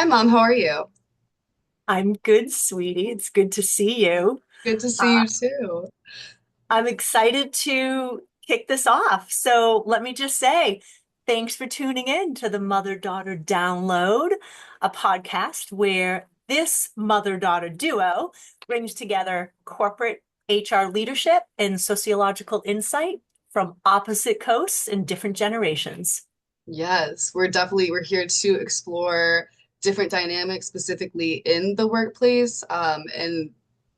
Hi, Mom. How are you? I'm good, sweetie. It's good to see you. Good to Uh, see you too. I'm excited to kick this off. So let me just say, thanks for tuning in to the Mother Daughter Download, a podcast where this mother daughter duo brings together corporate HR leadership and sociological insight from opposite coasts and different generations. Yes, we're here to explore different dynamics, specifically in the workplace, and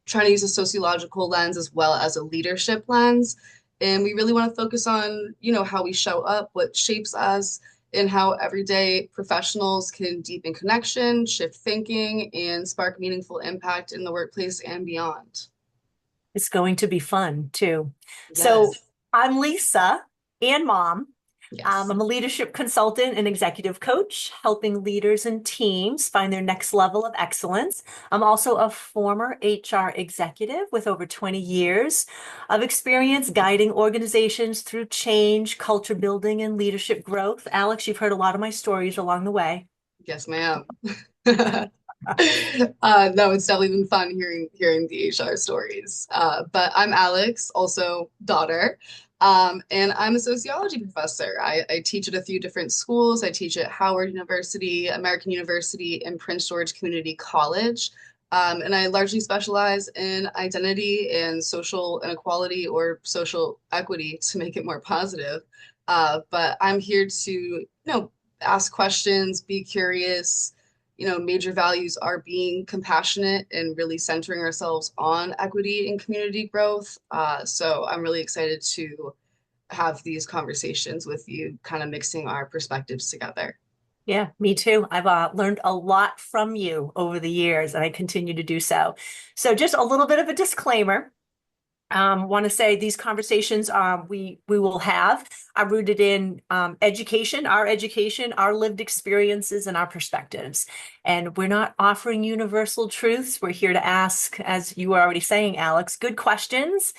trying to use a sociological lens as well as a leadership lens. And we really want to focus on, how we show up, what shapes us, and how everyday professionals can deepen connection, shift thinking, and spark meaningful impact in the workplace and beyond. It's going to be fun too. So Yes, I'm Lisa and mom. yes. I'm a leadership consultant and executive coach, helping leaders and teams find their next level of excellence. I'm also a former HR executive with over 20 years of experience guiding organizations through change, culture building, and leadership growth. Alex, you've heard a lot of my stories along the way. Yes, ma'am. No, it's definitely been fun hearing the HR stories. But I'm Alex, also daughter, and I'm a sociology professor. I teach at a few different schools. I teach at Howard University, American University, and Prince George Community College. And I largely specialize in identity and social inequality or social equity to make it more positive. But I'm here to, ask questions, be curious. Major values are being compassionate and really centering ourselves on equity and community growth. So I'm really excited to have these conversations with you, kind of mixing our perspectives together. Yeah, me too. I've learned a lot from you over the years, and I continue to do so. So, just a little bit of a disclaimer. Want to say these conversations we will have are rooted in education, our lived experiences, and our perspectives. And we're not offering universal truths. We're here to ask, as you were already saying, Alex, good questions,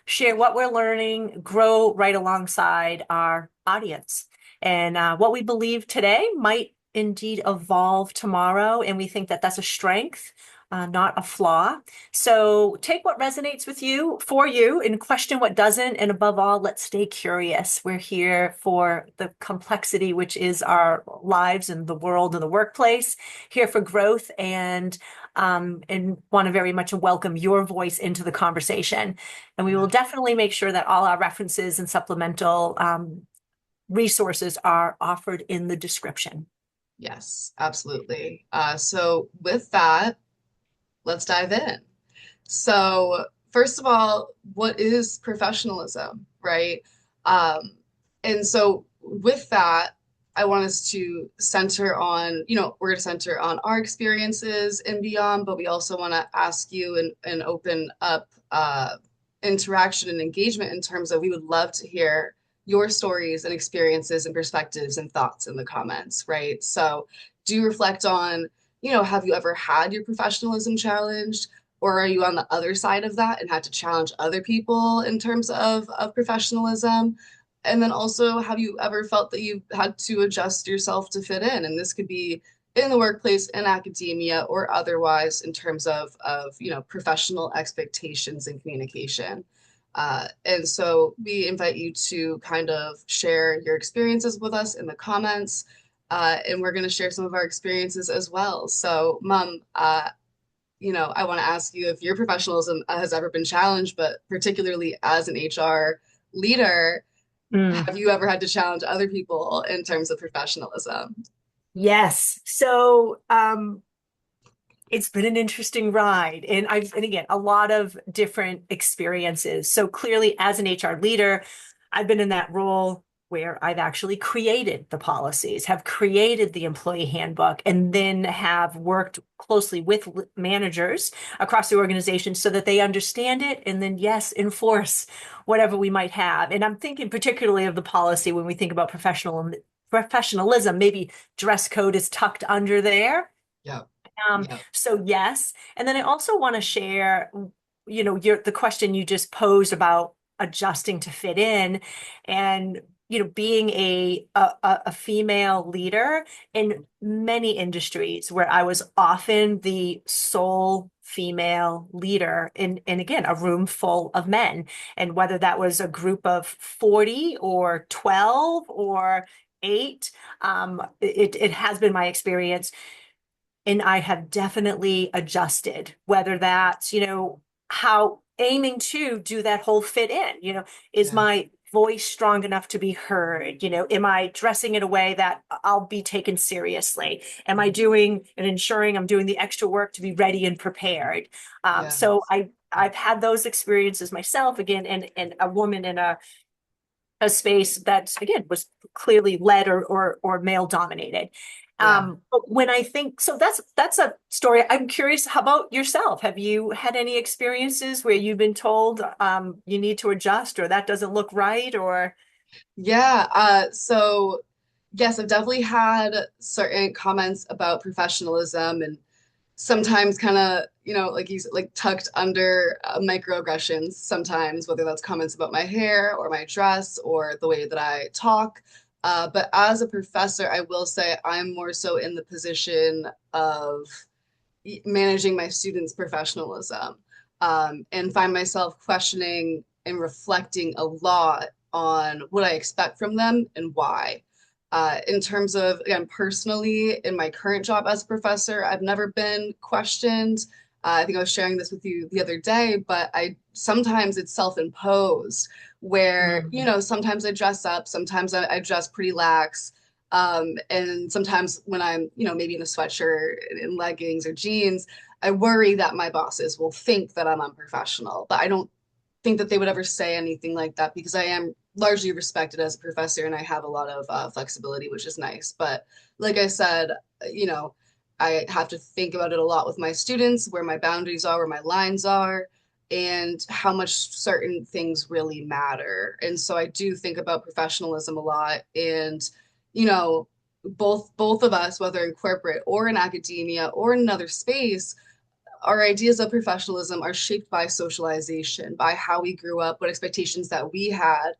share what we're learning, grow right alongside our audience. And what we believe today might indeed evolve tomorrow, and we think that that's a strength. Not a flaw. So take what resonates with you for you and question what doesn't. And above all, let's stay curious. We're here for the complexity, which is our lives and the world and the workplace, here for growth and want to very much welcome your voice into the conversation. And we will Yeah. definitely make sure that all our references and supplemental resources are offered in the description. Yes, absolutely. So with that, let's dive in. So, first of all, what is professionalism, right? Um, and so, with that, I want us to center on, we're going to center on our experiences and beyond, but we also want to ask you and open up interaction and engagement in terms of we would love to hear your stories and experiences and perspectives and thoughts in the comments, right? So, do reflect on, have you ever had your professionalism challenged? Or are you on the other side of that and had to challenge other people in terms of professionalism? And then also, have you ever felt that you had to adjust yourself to fit in? And this could be in the workplace, in academia, or otherwise in terms of professional expectations and communication. And so we invite you to kind of share your experiences with us in the comments. And we're going to share some of our experiences as well. So, Mom, I want to ask you if your professionalism has ever been challenged, but particularly as an HR leader, Mm. have you ever had to challenge other people in terms of professionalism? Yes. So, it's been an interesting ride. And again, a lot of different experiences. So clearly, as an HR leader, I've been in that role where I've actually created the policies, have created the employee handbook, and then have worked closely with managers across the organization so that they understand it and then, yes, enforce whatever we might have. And I'm thinking particularly of the policy when we think about professionalism, maybe dress code is tucked under there. Yeah. Um, Yeah. so yes, and then I also want to share, the question you just posed about adjusting to fit in, and being a female leader in many industries where I was often the sole female leader in again a room full of men, and whether that was a group of 40 or 12 or 8, it has been my experience, and I have definitely adjusted, whether that's, how aiming to do that whole fit in, is Yeah. my voice strong enough to be heard? Am I dressing in a way that I'll be taken seriously? Am I Mhm. doing and ensuring I'm doing the extra work to be ready and prepared? Yeah. So I've had those experiences myself again, and a woman in a space that again was clearly led or male dominated. Yeah. But when I think so, that's a story. I'm curious, how about yourself? Have you had any experiences where you've been told you need to adjust, or that doesn't look right, or Yeah. So yes, I've definitely had certain comments about professionalism and sometimes kind of, like you said, like tucked under microaggressions sometimes, whether that's comments about my hair or my dress or the way that I talk. But as a professor, I will say I'm more so in the position of managing my students' professionalism, and find myself questioning and reflecting a lot on what I expect from them and why. In terms of, again, personally, in my current job as a professor, I've never been questioned. I think I was sharing this with you the other day, but I sometimes it's self-imposed where, mm, sometimes I dress up, sometimes I dress pretty lax. And sometimes when I'm, maybe in a sweatshirt and leggings or jeans, I worry that my bosses will think that I'm unprofessional. But I don't think that they would ever say anything like that because I am largely respected as a professor and I have a lot of flexibility, which is nice. But like I said, you know, I have to think about it a lot with my students, where my boundaries are, where my lines are, and how much certain things really matter. And so I do think about professionalism a lot. And, you know, both of us, whether in corporate or in academia or in another space, our ideas of professionalism are shaped by socialization, by how we grew up, what expectations that we had,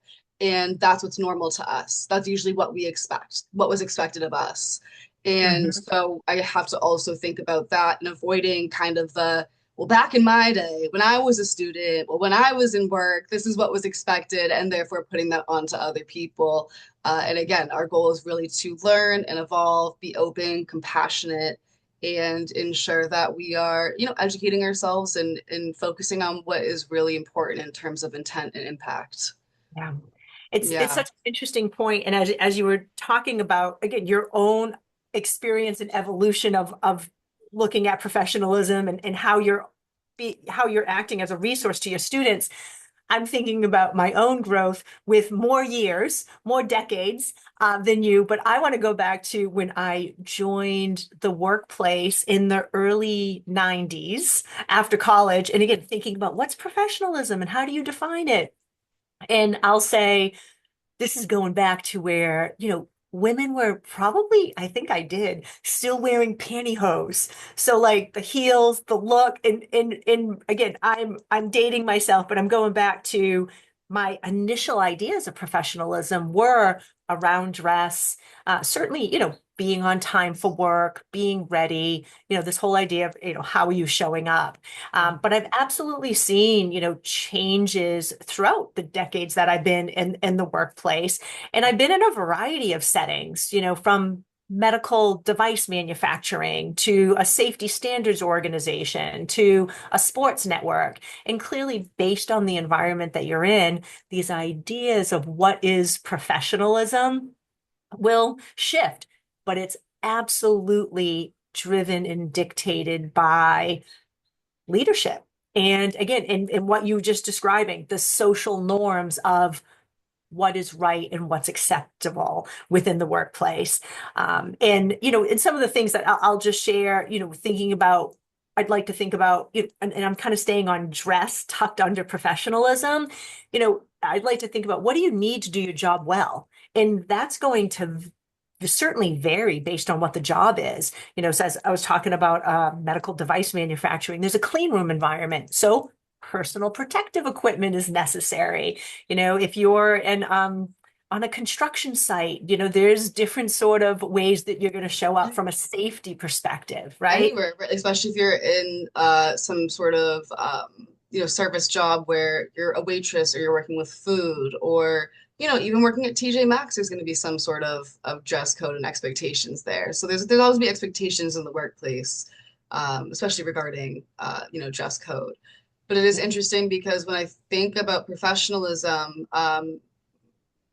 and that's what's normal to us. That's usually what we expect, what was expected of us. And mhm. so I have to also think about that and avoiding kind of the, well, back in my day, when I was a student, well, when I was in work, this is what was expected, and therefore putting that onto other people. And again, our goal is really to learn and evolve, be open, compassionate, and ensure that we are, educating ourselves and focusing on what is really important in terms of intent and impact. Yeah. It's Yeah. such an interesting point. And as you were talking about, again, your own experience and evolution of looking at professionalism and how you're acting as a resource to your students, I'm thinking about my own growth with more years, more decades than you. But I want to go back to when I joined the workplace in the early 90s after college. And again, thinking about what's professionalism and how do you define it? And I'll say, this is going back to where, women were probably, I think I did, still wearing pantyhose. So like the heels, the look, and again, I'm dating myself, but I'm going back to my initial ideas of professionalism were around dress, certainly, being on time for work, being ready, this whole idea of, how are you showing up? But I've absolutely seen, changes throughout the decades that I've been in the workplace. And I've been in a variety of settings, from medical device manufacturing to a safety standards organization to a sports network. And clearly, based on the environment that you're in, these ideas of what is professionalism will shift, but it's absolutely driven and dictated by leadership. And again, in what you were just describing, the social norms of what is right and what's acceptable within the workplace. And some of the things that I'll just share, thinking about, I'd like to think about, and I'm kind of staying on dress tucked under professionalism. I'd like to think about what do you need to do your job well? And that's going to certainly vary based on what the job is. So as I was talking about medical device manufacturing, there's a clean room environment. So personal protective equipment is necessary. If you're in on a construction site, there's different sort of ways that you're going to show up from a safety perspective, right? Anywhere, right? Especially if you're in some sort of service job where you're a waitress or you're working with food or even working at TJ Maxx, there's going to be some sort of dress code and expectations there. So there's always be expectations in the workplace, especially regarding dress code. But it is interesting because when I think about professionalism,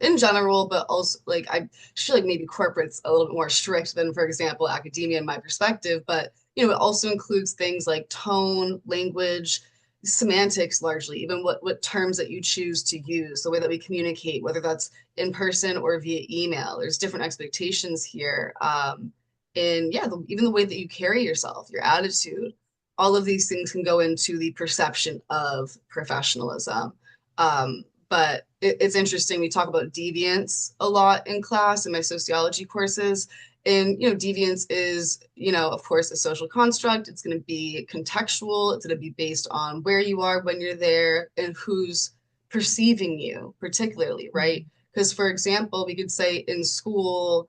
in general, but also like I feel like maybe corporate's a little bit more strict than, for example, academia in my perspective. But it also includes things like tone, language, semantics, largely, even what terms that you choose to use, the way that we communicate, whether that's in person or via email. There's different expectations here. And yeah, even the way that you carry yourself, your attitude, all of these things can go into the perception of professionalism. But it's interesting. We talk about deviance a lot in class in my sociology courses. And, deviance is, of course, a social construct. It's going to be contextual. It's going to be based on where you are when you're there and who's perceiving you, particularly, right? Because, for example, we could say in school,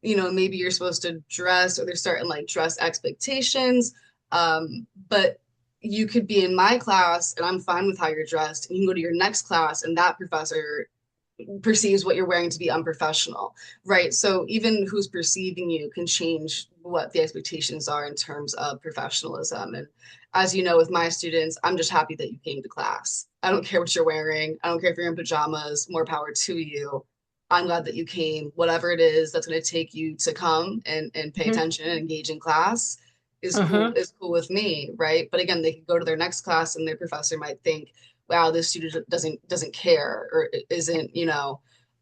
maybe you're supposed to dress or there's certain like dress expectations. But you could be in my class and I'm fine with how you're dressed, and you can go to your next class and that professor perceives what you're wearing to be unprofessional, right? So even who's perceiving you can change what the expectations are in terms of professionalism. And as you know, with my students, I'm just happy that you came to class. I don't care what you're wearing. I don't care if you're in pajamas, more power to you. I'm glad that you came. Whatever it is that's going to take you to come and pay Mhm. attention and engage in class Mhm. is cool with me, right? But again, they could go to their next class and their professor might think, wow, this student doesn't care or isn't,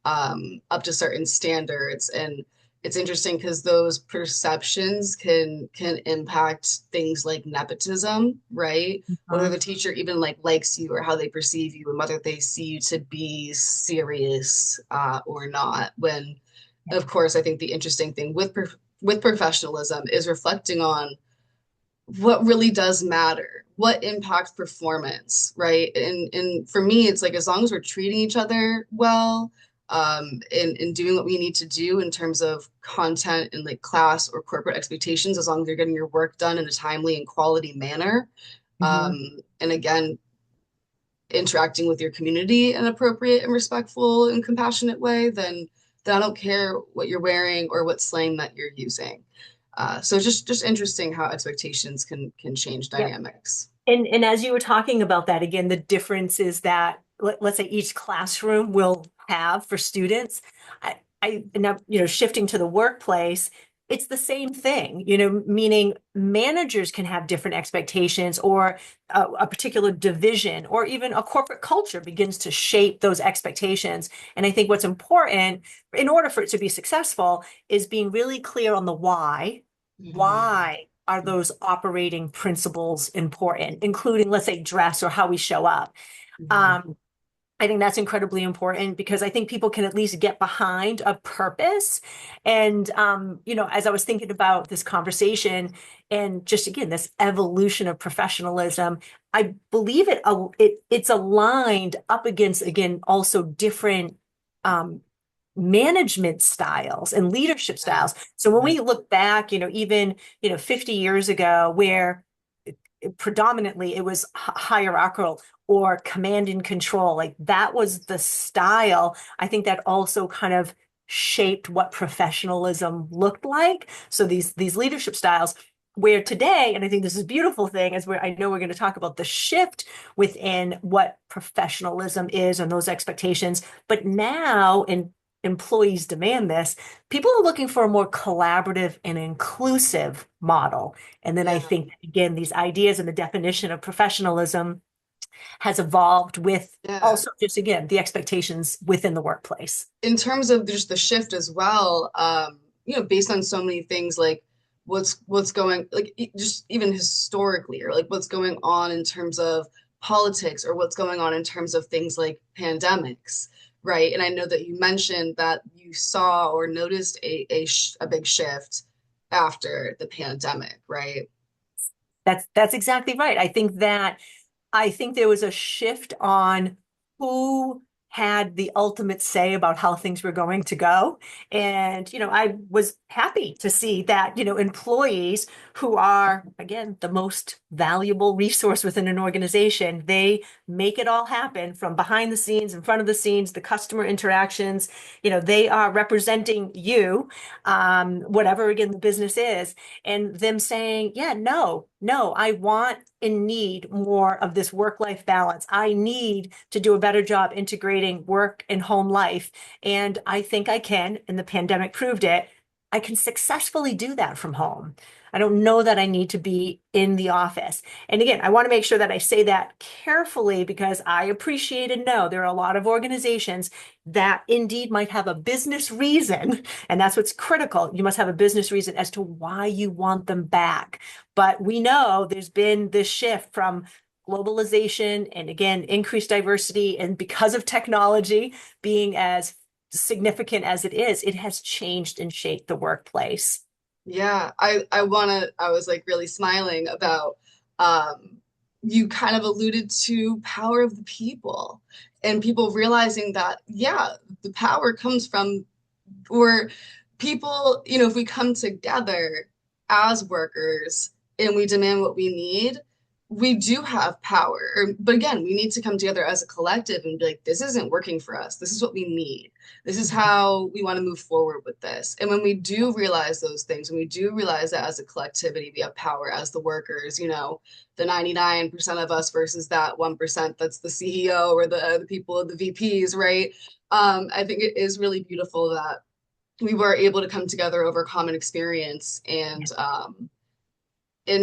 up to certain standards. And it's interesting because those perceptions can impact things like nepotism, right? Whether the Mhm. teacher even like likes you or how they perceive you and whether they see you to be serious or not. When, of course, I think the interesting thing with professionalism is reflecting on what really does matter, what impacts performance, right? And for me, it's like as long as we're treating each other well, and doing what we need to do in terms of content and like class or corporate expectations, as long as you're getting your work done in a timely and quality manner. Mhm. And again, interacting with your community in an appropriate and respectful and compassionate way, then I don't care what you're wearing or what slang that you're using. So it's just interesting how expectations can change Yeah. dynamics. And as you were talking about that, again, the difference is that let's say each classroom will have for students. Now, shifting to the workplace, it's the same thing, meaning managers can have different expectations or a particular division or even a corporate culture begins to shape those expectations. And I think what's important in order for it to be successful is being really clear on the why. Mhm. Why are those operating principles important, including, let's say, dress or how we show up? Mhm. Um, I think that's incredibly important because I think people can at least get behind a purpose. And, as I was thinking about this conversation and just again, this evolution of professionalism, I believe it's aligned up against, again, also different um, management styles and leadership Yeah. styles. So when Yeah. we look back, even, 50 years ago, where predominantly it was hierarchical or command and control. Like that was the style. I think that also kind of shaped what professionalism looked like. So these leadership styles where today, and I think this is a beautiful thing, is where I know we're going to talk about the shift within what professionalism is and those expectations. But now, and employees demand this, people are looking for a more collaborative and inclusive model. And then I Yeah. think, again, these ideas and the definition of professionalism has evolved with Yeah. also just, again, the expectations within the workplace. In terms of just the shift as well, based on so many things like what's going like just even historically or like what's going on in terms of politics or what's going on in terms of things like pandemics, right? And I know that you mentioned that you saw or noticed a big shift after the pandemic, right? That's exactly right. I think there was a shift on who had the ultimate say about how things were going to go. And, I was happy to see that, employees who are, again, the most valuable resource within an organization, they make it all happen from behind the scenes, in front of the scenes, the customer interactions. They are representing you, whatever, again, the business is, and them saying, yeah, no, no, I want and need more of this work-life balance. I need to do a better job integrating work and home life. And I think I can, and the pandemic proved it. I can successfully do that from home. I don't know that I need to be in the office. And again, I want to make sure that I say that carefully because I appreciate and know there are a lot of organizations that indeed might have a business reason, and that's what's critical. You must have a business reason as to why you want them back. But we know there's been this shift from globalization and again, increased diversity. And because of technology being as significant as it is, it has changed and shaped the workplace. Yeah, I was like really smiling about you kind of alluded to power of the people and people realizing that, yeah, the power comes from or people, if we come together as workers and we demand what we need, we do have power. But again, we need to come together as a collective and be like, this isn't working for us. This is what we need. This is how we want to move forward with this. And when we do realize those things, when we do realize that as a collectivity, we have power as the workers, the 99% of us versus that 1% that's the CEO or the people, the VPs, right? I think it is really beautiful that we were able to come together over common experience and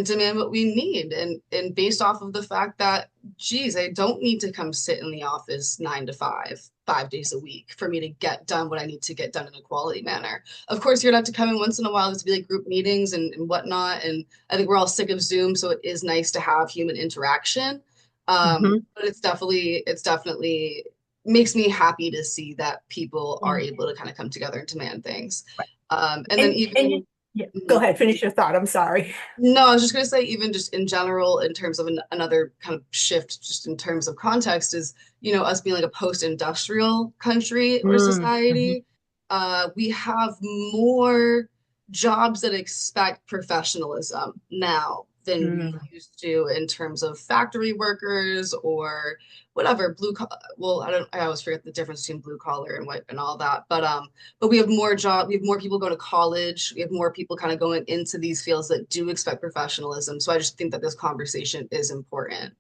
demand what we need and based off of the fact that geez, I don't need to come sit in the office 9 to 5 days a week for me to get done what I need to get done in a quality manner. Of course, you're gonna have to come in once in a while to be like group meetings and whatnot, and I think we're all sick of Zoom, so it is nice to have human interaction. Mhm. But it's definitely makes me happy to see that people are Yeah. able to kind of come together and demand things. Right. And then And even yeah, go mhm. ahead, finish your thought. I'm sorry. No, I was just going to say, even just in general, in terms of another kind of shift, just in terms of context, is, us being like a post-industrial country or Mhm. society, we have more jobs that expect professionalism now than we Mm. used to in terms of factory workers or whatever, blue collar. Well, I always forget the difference between blue collar and white and all that, but we have more people going to college, we have more people kind of going into these fields that do expect professionalism, so I just think that this conversation is important.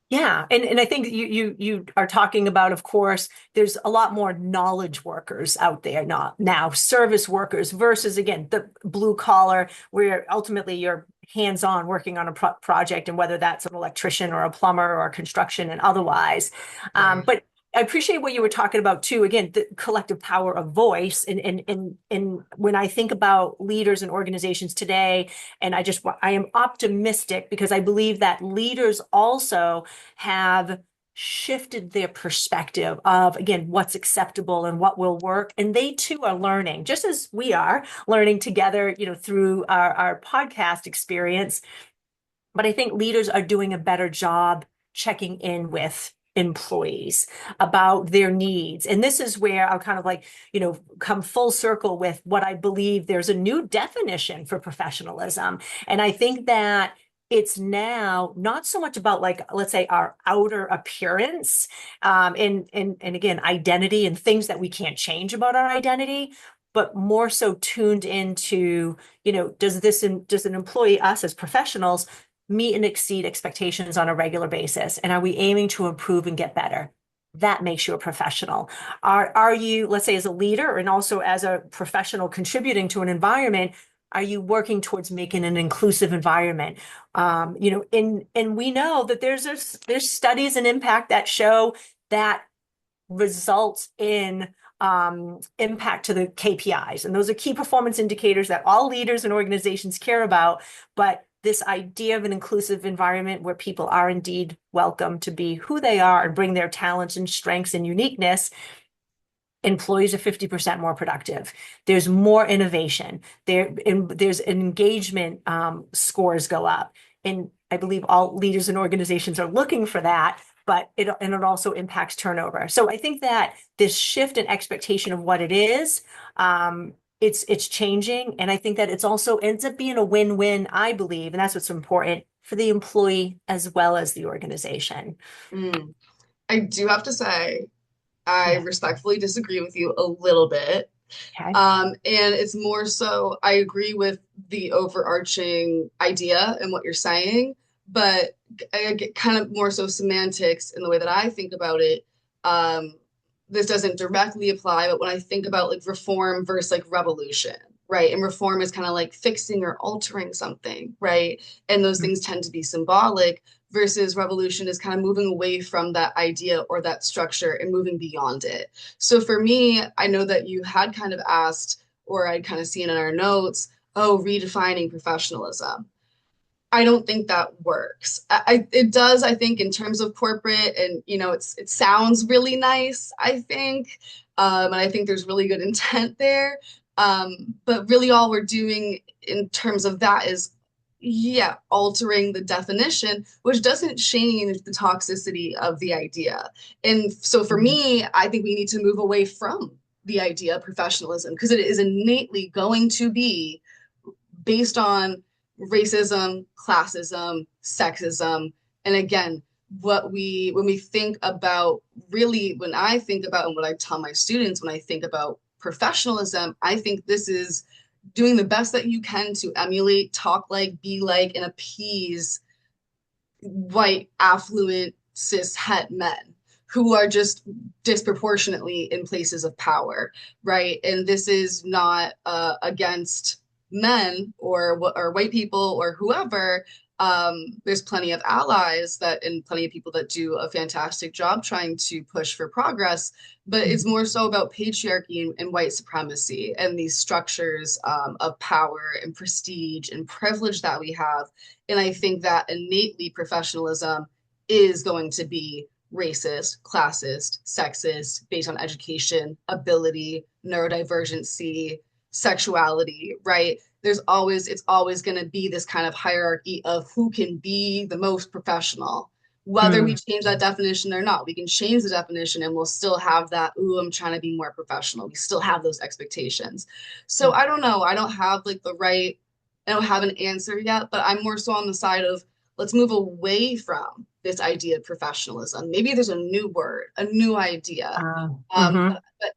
Yeah, and I think you are talking about, of course, there's a lot more knowledge workers out there now, service workers versus again the blue collar, where ultimately you're hands-on working on a project, and whether that's an electrician or a plumber or construction and otherwise. Right. But I appreciate what you were talking about too. Again, the collective power of voice, and when I think about leaders and organizations today, and I am optimistic because I believe that leaders also have shifted their perspective of, again, what's acceptable and what will work. And they too are learning, just as we are learning together, through our podcast experience. But I think leaders are doing a better job checking in with employees about their needs. And this is where I'll kind of like, come full circle with what I believe there's a new definition for professionalism. And I think that it's now not so much about, like, let's say, our outer appearance, and again, identity and things that we can't change about our identity, but more so tuned into, does an employee, us as professionals, meet and exceed expectations on a regular basis? And are we aiming to improve and get better? That makes you a professional. Are you, let's say, as a leader and also as a professional contributing to an environment, are you working towards making an inclusive environment? And we know that there's studies and impact that show that results in impact to the KPIs. And those are key performance indicators that all leaders and organizations care about. But this idea of an inclusive environment where people are indeed welcome to be who they are and bring their talents and strengths and uniqueness, employees are 50% more productive. There's more innovation. There's engagement, scores go up. And I believe all leaders and organizations are looking for that. but it also impacts turnover. So I think that this shift in expectation of what it is, it's changing, and I think that it's also ends up being a win-win, I believe, and that's what's important for the employee as well as the organization. Mm. I do have to say, I Yeah. respectfully disagree with you a little bit. Okay. And it's more so, I agree with the overarching idea and what you're saying, but I get kind of more so semantics in the way that I think about it. Um, this doesn't directly apply, but when I think about like reform versus like revolution, right? And reform is kind of like fixing or altering something, right? And those things tend to be symbolic versus revolution is kind of moving away from that idea or that structure and moving beyond it. So for me, I know that you had kind of asked, or I'd kind of seen in our notes, oh, redefining professionalism. I don't think that works. It does, I think, in terms of corporate, and it sounds really nice, I think, and I think there's really good intent there. But really, all we're doing in terms of that is, yeah, altering the definition, which doesn't change the toxicity of the idea. And so, for Mhm. me, I think we need to move away from the idea of professionalism because it is innately going to be based on racism, classism, sexism, and again, what we when we think about really when I think about and what I tell my students when I think about professionalism, I think this is doing the best that you can to emulate, talk like, be like, and appease white, affluent, cis het men who are just disproportionately in places of power, right? And this is not against men or white people or whoever. There's plenty of allies that and plenty of people that do a fantastic job trying to push for progress, but it's more so about patriarchy and white supremacy and these structures of power and prestige and privilege that we have. And I think that innately professionalism is going to be racist, classist, sexist, based on education, ability, neurodivergency, sexuality, right? It's always going to be this kind of hierarchy of who can be the most professional. Whether we Mm. change that definition or not, we can change the definition and we'll still have that, ooh, I'm trying to be more professional. We still have those expectations. So Yeah. I don't know. I don't have like I don't have an answer yet, but I'm more so on the side of let's move away from this idea of professionalism. Maybe there's a new word, a new idea. Mhm. But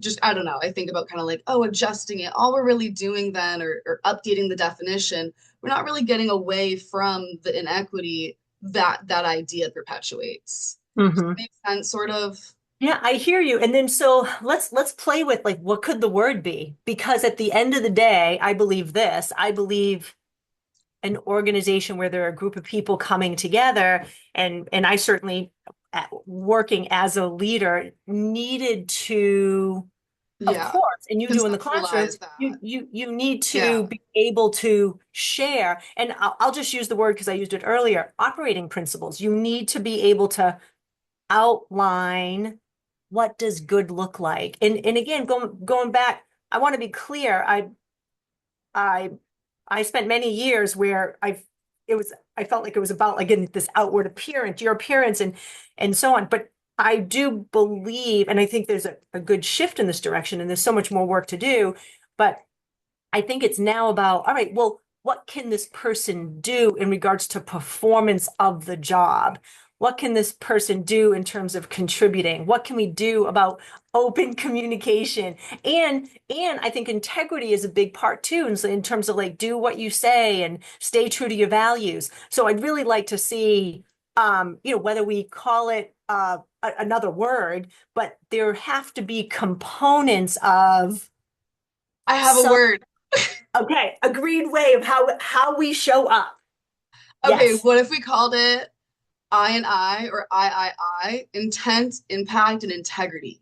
just, I don't know. I think about kind of like, oh, adjusting it. All we're really doing then, or updating the definition, we're not really getting away from the inequity that idea perpetuates. Does that Mhm. make sense, sort of? Yeah, I hear you. And then so let's play with like what could the word be? Because at the end of the day, I believe this. I believe an organization where there are a group of people coming together, and I certainly working as a leader needed to, of Yeah. course, and you do in the classroom, Conceptualize that. you need to Yeah. be able to share. And I'll just use the word because I used it earlier, operating principles. You need to be able to outline what does good look like. And again, going back, I want to be clear. I I spent many years where I felt like it was about like in this outward appearance, your appearance and so on. But I do believe, and I think there's a good shift in this direction, and there's so much more work to do. But I think it's now about, all right, well, what can this person do in regards to performance of the job? What can this person do in terms of contributing? What can we do about open communication? And I think integrity is a big part too, in terms of like do what you say and stay true to your values. So I'd really like to see, whether we call it another word, but there have to be components of I have a some. word. Okay, agreed way of how we show up. Okay, Yes. what if we called it I and I or I, intent, impact, and integrity?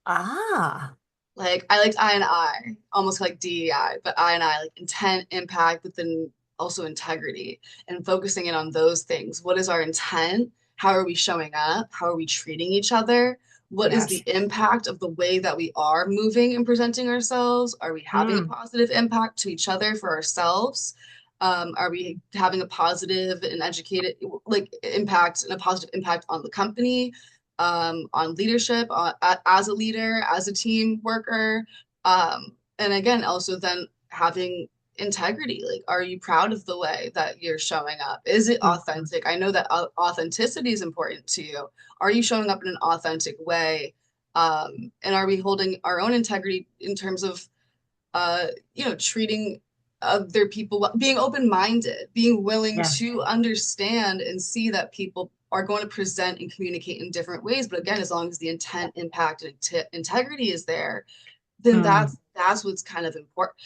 Ah, Like I liked I and I, almost like DEI, but I and I like intent, impact, but then also integrity and focusing in on those things. What is our intent? How are we showing up? How are we treating each other? What is the yes. impact of the way that we are moving and presenting ourselves? Are we having a Mm, positive impact to each other for ourselves? Are we having a positive and educated like impact and a positive impact on the company, on leadership, as a leader, as a team worker? And again, also then having integrity. Like, are you proud of the way that you're showing up? Is it Mhm. authentic? I know that authenticity is important to you. Are you showing up in an authentic way? And are we holding our own integrity in terms of treating other people well, being open-minded, being willing Yeah. to understand and see that people are going to present and communicate in different ways. But again, as long as the intent, impact, and integrity is there, then Mm. that's what's kind of important,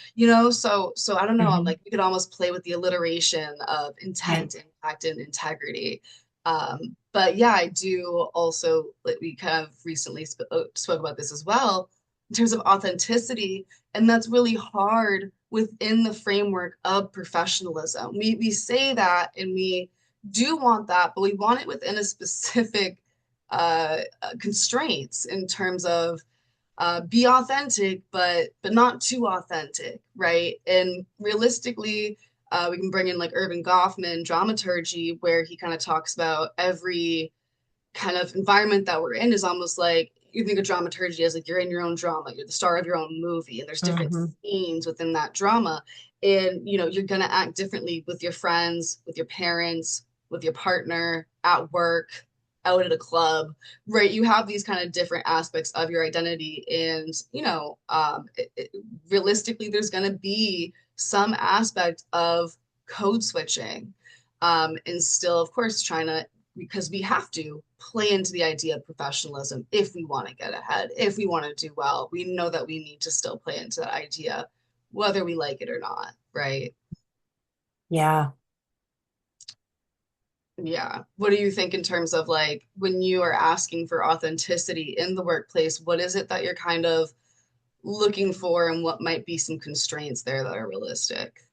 so I don't know. I'm Hmm. like, you could almost play with the alliteration of Right. intent, impact, and integrity. But yeah, I do also, like, we kind of recently spoke about this as well in terms of authenticity, and that's really hard within the framework of professionalism. We say that and we do want that, but we want it within a specific constraints in terms of be authentic, but not too authentic, right? And realistically, we can bring in like Irving Goffman dramaturgy, where he kind of talks about every kind of environment that we're in is almost like you think of dramaturgy as like you're in your own drama, you're the star of your own movie, and there's different Hmm. scenes within that drama. And you're gonna act differently with your friends, with your parents, with your partner, at work, out at a club, right? You have these kind of different aspects of your identity, and realistically, there's gonna be some aspect of code switching, and still, of course, trying to, because we have to play into the idea of professionalism if we want to get ahead, if we want to do well. We know that we need to still play into that idea, whether we like it or not, right? Yeah. Yeah. What do you think in terms of like when you are asking for authenticity in the workplace, what is it that you're kind of looking for, and what might be some constraints there that are realistic?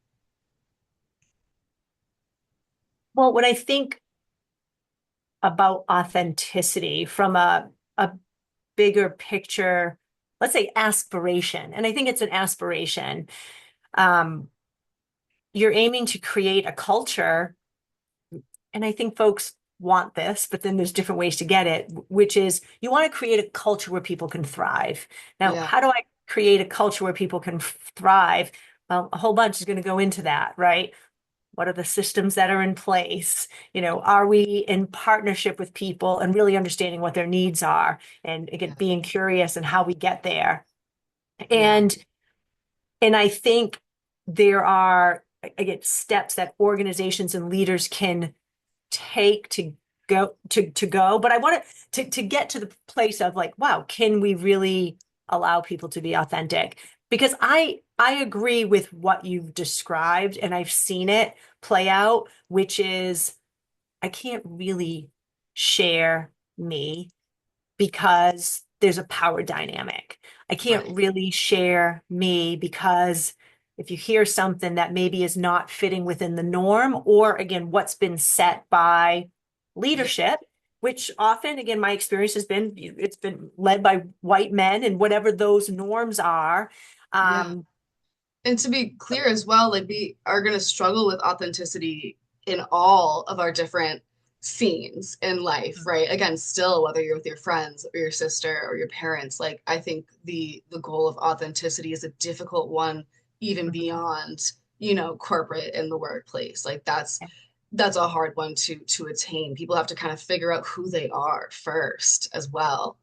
Well, when I think about authenticity from a bigger picture, let's say aspiration, and I think it's an aspiration. Um, you're aiming to create a culture, and I think folks want this, but then there's different ways to get it, which is you want to create a culture where people can thrive. Now, Yeah. how do I create a culture where people can thrive? Well, a whole bunch is going to go into that, right? What are the systems that are in place? Are we in partnership with people and really understanding what their needs are, and again, Yeah. being curious and how we get there? Yeah. And I think there are, again, steps that organizations and leaders can take to go. But I want to get to the place of like, wow, can we really allow people to be authentic? Because I agree with what you've described, and I've seen it play out, which is I can't really share me because there's a power dynamic. I can't Right. really share me because if you hear something that maybe is not fitting within the norm, or again, what's been set by Yeah. leadership, which often, again, my experience has been it's been led by white men and whatever those norms are. Yeah. Um, And to be clear as well, like, we are going to struggle with authenticity in all of our different scenes in life, right? Again, still, whether you're with your friends or your sister or your parents, like, I think the goal of authenticity is a difficult one, even beyond, corporate in the workplace. Like, that's a hard one to attain. People have to kind of figure out who they are first as well,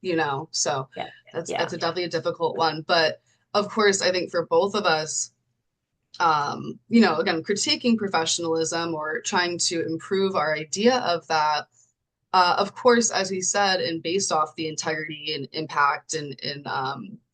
So yeah, that's yeah, definitely a difficult one. But of course, I think for both of us, again, critiquing professionalism or trying to improve our idea of that, of course, as we said, and based off the integrity and impact and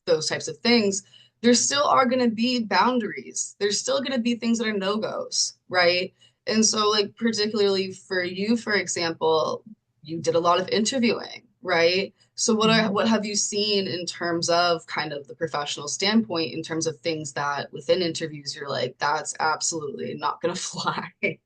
those types of things, there still are going to be boundaries. There's still going to be things that are no-goes, right? And so, like, particularly for you, for example, you did a lot of interviewing, right? So mhm. what have you seen in terms of kind of the professional standpoint, in terms of things that within interviews you're like, that's absolutely not going to fly?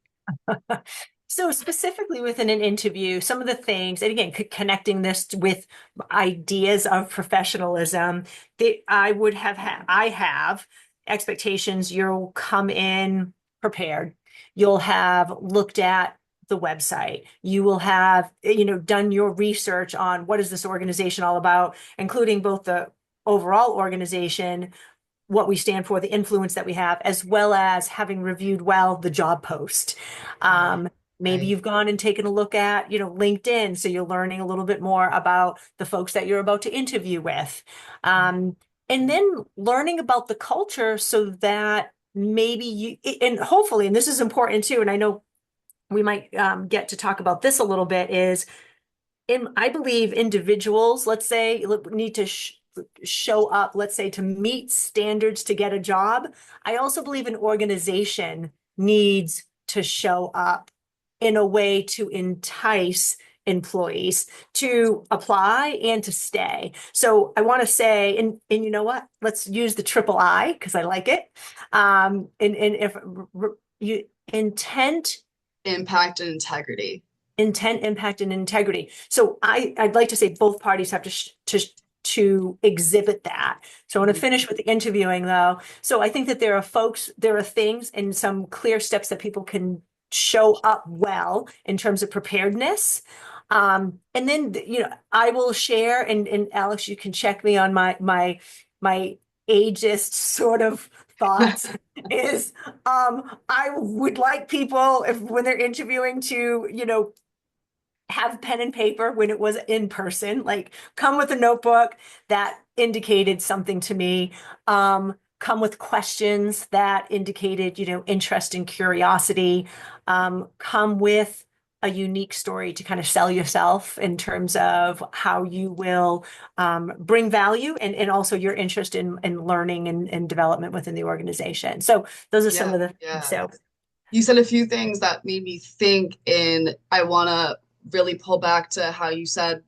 So specifically within an interview, some of the things, and again, connecting this with ideas of professionalism, that I have expectations. You'll come in prepared. You'll have looked at the website. You will have, done your research on what is this organization all about, including both the overall organization, what we stand for, the influence that we have, as well as having reviewed well the job post. Right. Um, Maybe Right. you've gone and taken a look at, LinkedIn, so you're learning a little bit more about the folks that you're about to interview with. Um, and then learning about the culture so that maybe and hopefully, and this is important too, and I know we might get to talk about this a little bit, is I believe individuals, let's say, need to show up, let's say, to meet standards to get a job. I also believe an organization needs to show up in a way to entice employees to apply and to stay. So I want to say, and you know what? Let's use the triple I because I like it. And if you intent Impact and integrity. intent, impact, and integrity. So I'd like to say both parties have to exhibit that. So I want to Mhm. finish with the interviewing though. So I think that there are things and some clear steps that people can show up well in terms of preparedness. And then, I will share, and Alex, you can check me on my ageist sort of thoughts is I would like people, if when they're interviewing, to have pen and paper when it was in person, like come with a notebook that indicated something to me. Come with questions that indicated, interest and curiosity. Come with a unique story to kind of sell yourself in terms of how you will bring value and also your interest in learning and development within the organization. So those are some Yeah, of the things. yeah. So You said a few things that made me think, and I want to really pull back to how you said,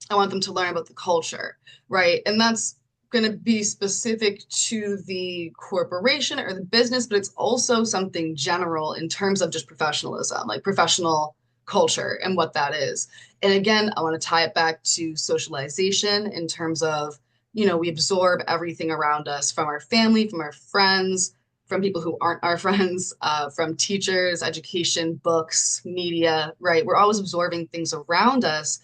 I want them to learn about the culture, right? And that's going to be specific to the corporation or the business, but it's also something general in terms of just professionalism, like professional culture and what that is. And again, I want to tie it back to socialization in terms of, we absorb everything around us from our family, from our friends, from people who aren't our friends, from teachers, education, books, media, right? We're always absorbing things around us,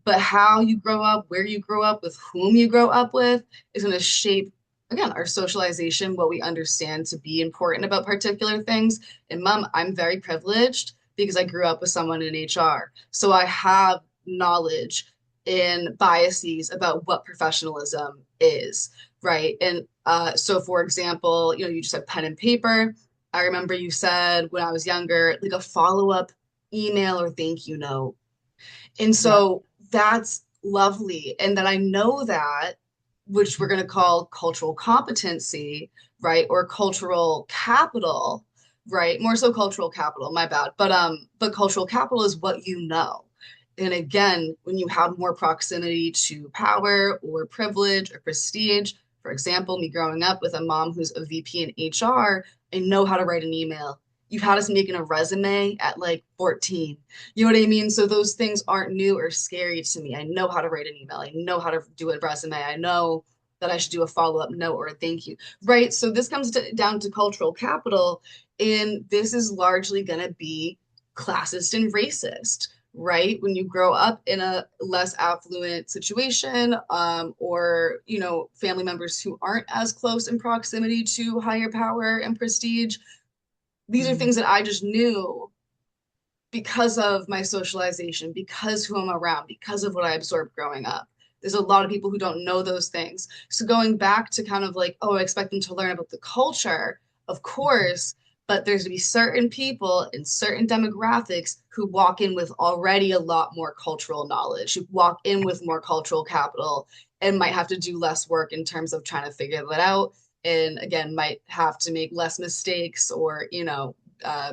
but how you grow up, where you grow up, with whom you grow up with is going to shape, again, our socialization, what we understand to be important about particular things. And mom, I'm very privileged because I grew up with someone in HR. So I have knowledge and biases about what professionalism is, right? And so, for example, you just said pen and paper. I remember you said when I was younger, like a follow-up email or thank you note. And yeah, so that's lovely. And then I know that, which we're going to call cultural competency, right? Or cultural capital, right? More so cultural capital, my bad. But cultural capital is what you know. And again, when you have more proximity to power or privilege or prestige, for example, me growing up with a mom who's a VP in HR, I know how to write an email. You've had us making a resume at like 14. You know what I mean? So those things aren't new or scary to me. I know how to write an email. I know how to do a resume. I know that I should do a follow-up note or a thank you, right? So this comes down to cultural capital, and this is largely going to be classist and racist, right? When you grow up in a less affluent situation, or family members who aren't as close in proximity to higher power and prestige, these are mhm, things that I just knew because of my socialization, because who I'm around, because of what I absorbed growing up. There's a lot of people who don't know those things. So going back to kind of like, oh, I expect them to learn about the culture, of course, but there's to be certain people in certain demographics who walk in with already a lot more cultural knowledge, who walk in with more cultural capital and might have to do less work in terms of trying to figure that out. And again, might have to make less mistakes or,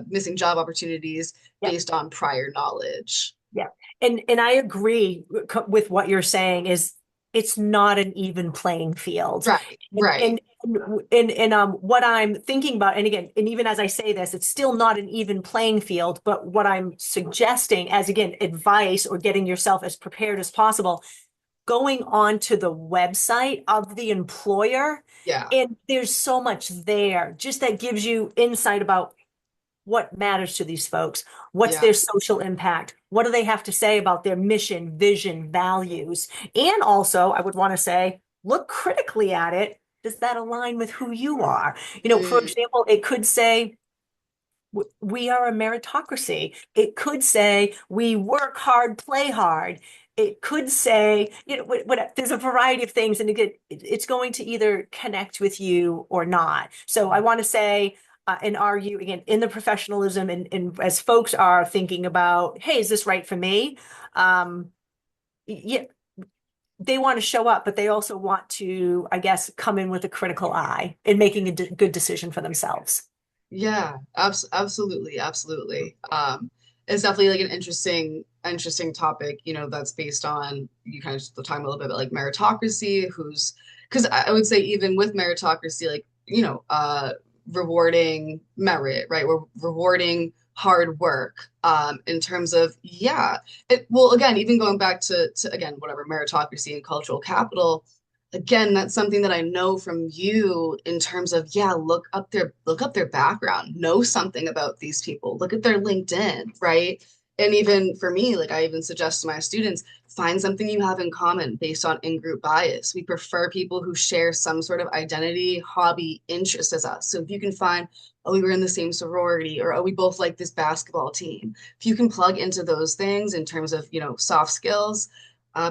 missing job opportunities yeah. based on prior knowledge. Yeah. And I agree with what you're saying is it's not an even playing field. Right, And right. and and what I'm thinking about, and again, and even as I say this, it's still not an even playing field, but what I'm suggesting as again advice or getting yourself as prepared as possible, going on to the website of the employer, Yeah. and there's so much there just that gives you insight about what matters to these folks? What's Yeah. their social impact? What do they have to say about their mission, vision, values? And also, I would want to say, look critically at it. Does that align with who you are? For Mm, example, it could say, we are a meritocracy. It could say we work hard, play hard. It could say, there's a variety of things, and again, it's going to either connect with you or not. So I want to say and argue again in the professionalism, and as folks are thinking about, hey, is this right for me? Yeah, they want to show up, but they also want to, I guess, come in with a critical eye in making a good decision for themselves. yeah, absolutely, absolutely. It's definitely like an interesting topic, that's based on you kind of just talking a little bit about like meritocracy, because I would say even with meritocracy, like, rewarding merit, right? We're rewarding hard work, in terms of, yeah, well, again, even going back to again, whatever meritocracy and cultural capital. Again, that's something that I know from you in terms of, yeah, look up their background, know something about these people, look at their LinkedIn, right? And even for me, like I even suggest to my students, find something you have in common based on in-group bias. We prefer people who share some sort of identity, hobby, interest as us. So if you can find, oh, we were in the same sorority, or oh, we both like this basketball team. If you can plug into those things in terms of, soft skills,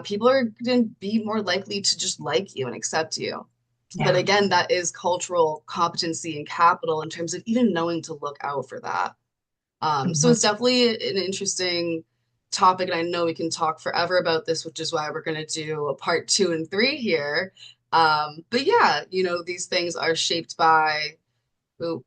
people are going to be more likely to just like you and accept you. But Yeah. again, that is cultural competency and capital in terms of even knowing to look out for that. So Mhm. it's definitely an interesting topic, and I know we can talk forever about this, which is why we're going to do a part 2 and 3 here. But yeah, these things are shaped by, ooh,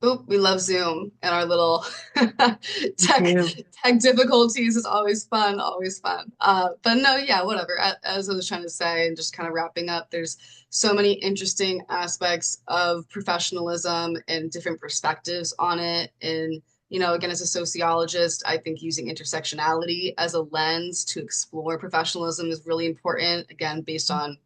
oop, we love Zoom and our little Me tech too. tech difficulties is always fun, always fun. But no, yeah, whatever. As I was trying to say, and just kind of wrapping up, there's so many interesting aspects of professionalism and different perspectives on it. And again, as a sociologist, I think using intersectionality as a lens to explore professionalism is really important. Again, based on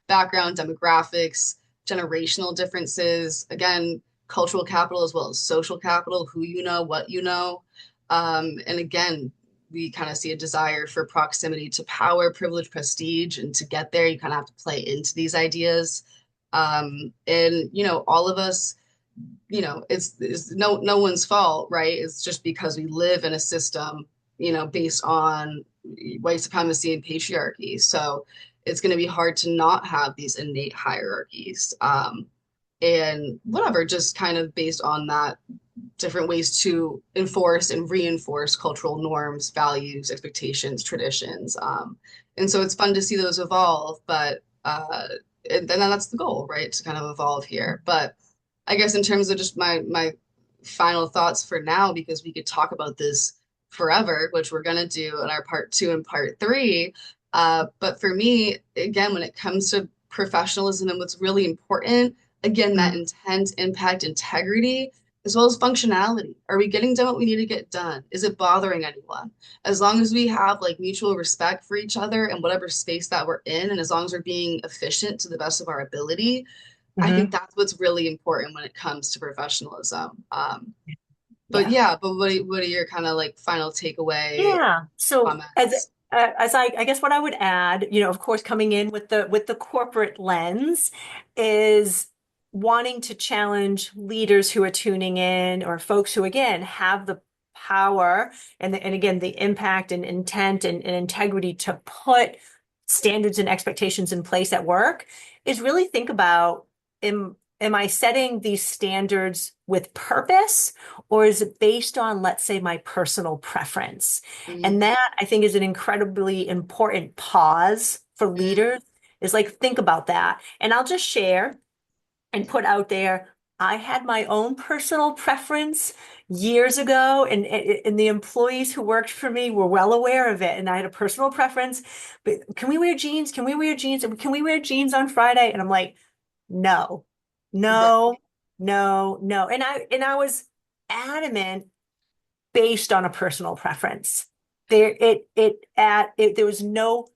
background, demographics, generational differences. Again, cultural capital as well as social capital, who you know, what you know. And again, we kind of see a desire for proximity to power, privilege, prestige, and to get there, you kind of have to play into these ideas. And all of us, it's no one's fault, right? It's just because we live in a system, based on white supremacy and patriarchy. So it's going to be hard to not have these innate hierarchies. And whatever, just kind of based on that, different ways to enforce and reinforce cultural norms, values, expectations, traditions. And so it's fun to see those evolve, but and then that's the goal, right? To kind of evolve here. But I guess in terms of just my final thoughts for now, because we could talk about this forever, which we're gonna do in our part 2 and part 3. But for me, again, when it comes to professionalism and what's really important, again, that Mm. intent, impact, integrity, as well as functionality. Are we getting done what we need to get done? Is it bothering anyone? As long as we have like mutual respect for each other and whatever space that we're in, and as long as we're being efficient to the best of our ability, I think Mhm. that's what's really important when it comes to professionalism. But Yeah. yeah, but what are your kind of like final takeaway Yeah. So comments? as I guess what I would add, of course, coming in with the corporate lens is wanting to challenge leaders who are tuning in, or folks who again have the power and again the impact and intent and integrity to put standards and expectations in place at work, is really think about, am I setting these standards with purpose, or is it based on, let's say, my personal preference? And Mm, that I think is an incredibly important pause for mm, leaders, is like, think about that. And I'll just share and put out there, I had my own personal preference years ago, and the employees who worked for me were well aware of it. And I had a personal preference, but can we wear jeans? Can we wear jeans? Can we wear jeans on Friday? And I'm like, no, right. no, no, no. And I was adamant based on a personal preference. There was no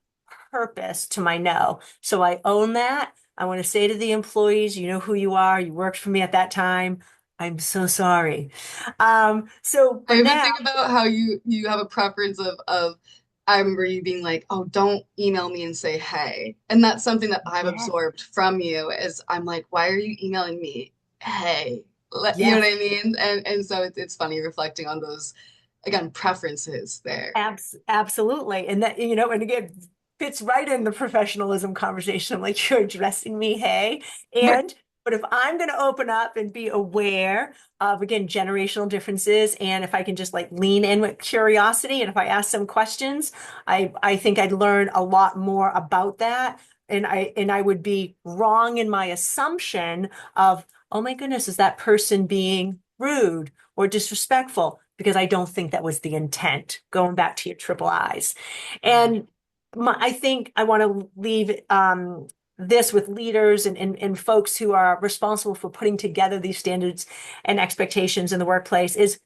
purpose to my no. So I own that. I want to say to the employees, you know who you are. You worked for me at that time. I'm so sorry. So, I but even now, think about how you have a preference of I remember you being like, "Oh, don't email me and say hey." And that's something that I've yeah, absorbed from you is I'm like, "Why are you emailing me? Hey." You know yes, what I mean? And so it's funny reflecting on those again preferences there. absolutely. And that, and again, fits right in the professionalism conversation. Like you're addressing me, hey. But if I'm going to open up and be aware of, again, generational differences, and if I can just like lean in with curiosity, and if I ask some questions, I think I'd learn a lot more about that. And I would be wrong in my assumption of, oh my goodness, is that person being rude or disrespectful? Because I don't think that was the intent, going back to your triple eyes. Yeah. And I think I want to leave this with leaders and folks who are responsible for putting together these standards and expectations in the workplace is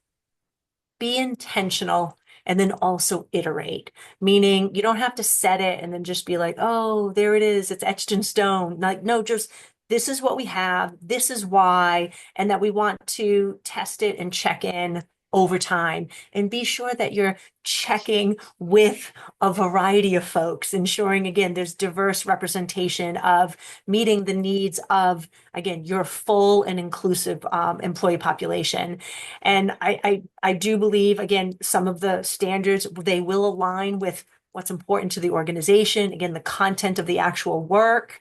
be intentional and then also iterate, meaning you don't have to set it and then just be like, oh, there it is, it's etched in stone. Like, no, just this is what we have, this is why, and that we want to test it and check in over time and be sure that you're checking with a variety of folks, ensuring again there's diverse representation of meeting the needs of again your full and inclusive employee population. And I do believe, again, some of the standards, they will align with what's important to the organization. Again, the content of the actual work,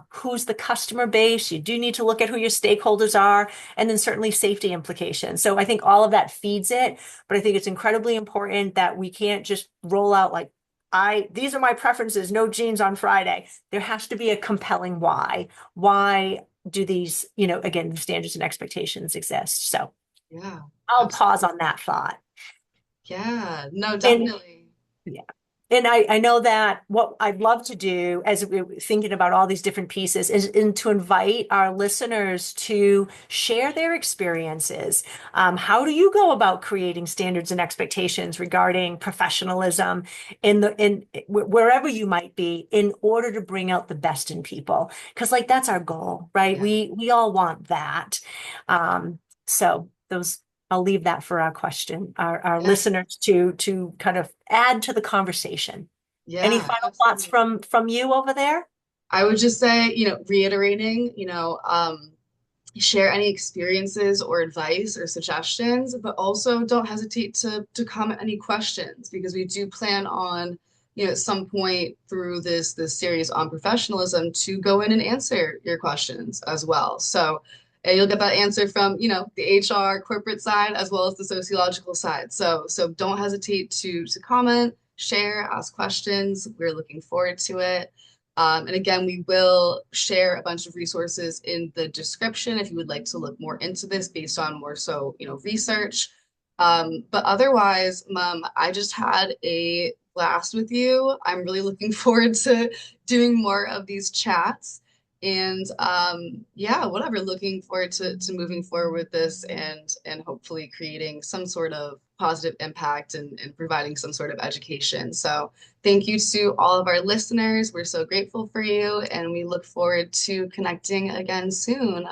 who's the customer base. You do need to look at who your stakeholders are, and then certainly safety implications. So I think all of that feeds it, but I think it's incredibly important that we can't just roll out like, these are my preferences, no jeans on Friday. There has to be a compelling why. Why do these, again, standards and expectations exist? So Yeah, I'll pause absolutely. on that thought. Yeah, no, And definitely. yeah. And I know that what I'd love to do as we're thinking about all these different pieces is to invite our listeners to share their experiences. How do you go about creating standards and expectations regarding professionalism in wherever you might be in order to bring out the best in people? Because like that's our goal, right? Yeah. We all want that. So those I'll leave that for our question, our Yeah. listeners to kind of add to the conversation. Any Yeah, final thoughts absolutely. from you over there? I would just say, reiterating, share any experiences or advice or suggestions, but also don't hesitate to comment any questions because we do plan on, at some point through this series on professionalism to go in and answer your questions as well. So you'll get that answer from, the HR corporate side as well as the sociological side. So don't hesitate to comment, share, ask questions. We're looking forward to it. And again, we will share a bunch of resources in the description if you would like to look more into this based on more so, research. But otherwise, Mom, I just had a blast with you. I'm really looking forward to doing more of these chats. And yeah, whatever, looking forward to moving forward with this and hopefully creating some sort of positive impact and providing some sort of education. So thank you to all of our listeners. We're so grateful for you, and we look forward to connecting again soon.